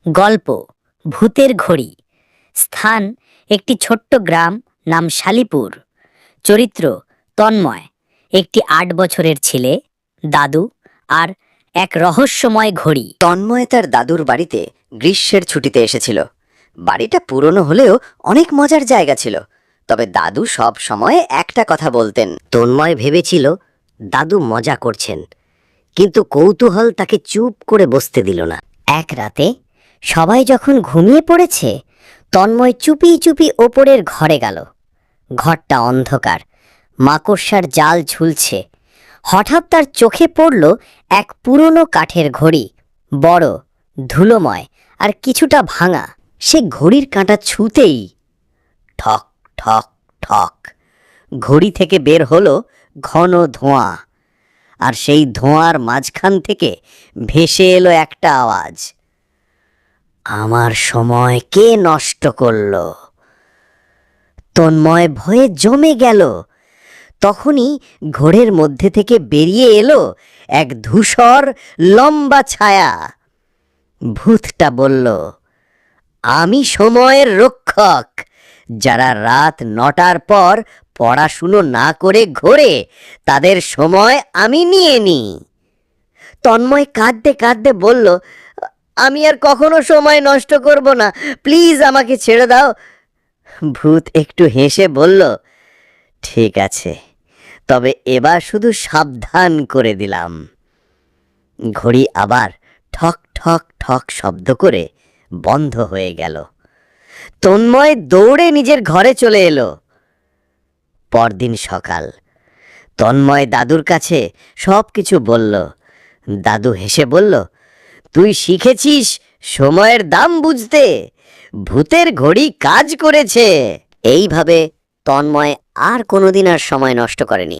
গল্প ভূতের ঘড়ি। স্থান একটি ছোট্ট গ্রাম, নাম শালিপুর। চরিত্র তন্ময়, একটি ৮ বছরের ছেলে, দাদু আর এক রহস্যময় ঘড়ি। তন্ময় তার দাদুর বাড়িতে গ্রীষ্মের ছুটিতে এসেছিল। বাড়িটা পুরনো হলেও অনেক মজার জায়গা ছিল। তবে দাদু সব সময় একটা কথা বলতেন। তন্ময় ভেবেছিল দাদু মজা করছেন, কিন্তু কৌতূহল তাকে চুপ করে বসতে দিল না। এক রাতে সবাই যখন ঘুমিয়ে পড়েছে, তন্ময় চুপি চুপি ওপরের ঘরে গেল। ঘরটা অন্ধকার, মাকড়সার জাল ঝুলছে। হঠাৎ তার চোখে পড়ল এক পুরনো কাঠের ঘড়ি, বড়, ধুলোময় আর কিছুটা ভাঙা। সে ঘড়ির কাঁটা ছুঁতেই ঠক ঠক ঠক, ঘড়ি থেকে বের হলো ঘন ধোঁয়া। আর সেই ধোঁয়ার মাঝখান থেকে ভেসে এলো একটা আওয়াজ, আমার সময় কে নষ্ট করলো? তন্ময় ভয়ে জমে গেল। তখনই ঘোরের মধ্যে থেকে বেরিয়ে এলো এক ধূসর লম্বা ছায়া। ভূতটা বলল, আমি সময়ের রক্ষক। যারা রাত ৯টার পর পড়াশুনো না করে ঘোরে, তাদের সময় আমি নিয়ে নিই। তন্ময় কাঁদতে কাঁদতে বলল, আমি আর কখনো সময় নষ্ট করব না, প্লিজ আমাকে ছেড়ে দাও। ভূত একটু হেসে বলল, ঠিক আছে, তবে এবার শুধু সাবধান করে দিলাম। ঘড়ি আবার ঠক ঠক ঠক শব্দ করে বন্ধ হয়ে গেল। তন্ময় দৌড়ে নিজের ঘরে চলে এলো। পরদিন সকাল, তন্ময় দাদুর কাছে সব কিছু বলল। দাদু হেসে বলল, তুই শিখেছিস সময়ের দাম বুঝতে। ভূতের ঘড়ি কাজ করেছে। এইভাবে তন্ময় আর কোনোদিন আর সময় নষ্ট করেনি।